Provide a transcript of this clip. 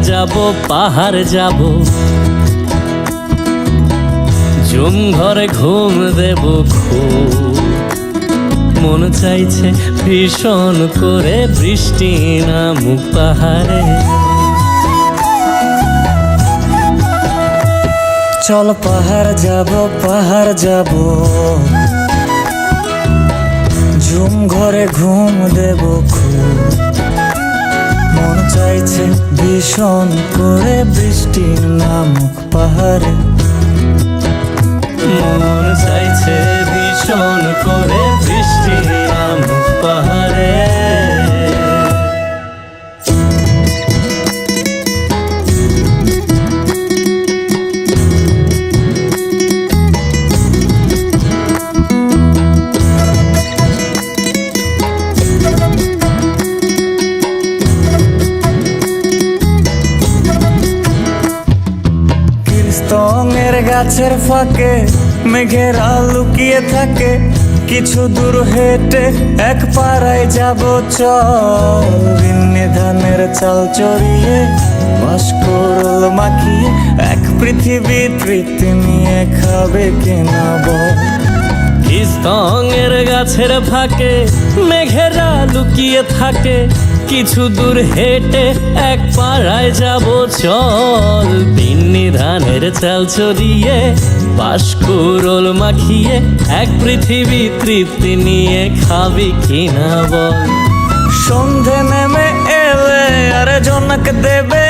যাব পাহাড় যাব, জুম ঘরে ঘুম দেব খুব। মন চাইছে ভীষণ করে বৃষ্টি নামুক পাহাড়ে। চল পাহাড় যাব, ঝুম ঘরে ঘুম দেব খুব। মন চাইছে ভীষণ করে বৃষ্টি নামুক পাহাড়ে। মন চাইছে ভীষণ করে বৃষ্টি নামুক পাহাড়ে। স্তঙের গাছের ফাঁকে মেঘেরা লুকিয়ে থাকে, কিছু দূর হেঁটে এক পাড়ায় যাব চল। ভিন্নে ধানের চাল চড়িয়ে বাঁশকরল মাখিয়ে এক পৃথিবী তৃপ্তি নিয়ে খাবে কিনা বল। স্তঙের গাছের ফাঁকে মেঘেরা লুকিয়ে থাকে, কিছু দূর হেঁটে এক পাড়ায় যাব চল। বিন্নি ধানের চাল চড়িয়ে বাঁশকুড়োল মাখিয়ে এক পৃথিবী তৃপ্তি নিয়ে খাবি কিনা বল। সন্ধে নেমে এলে আর জনক দেবে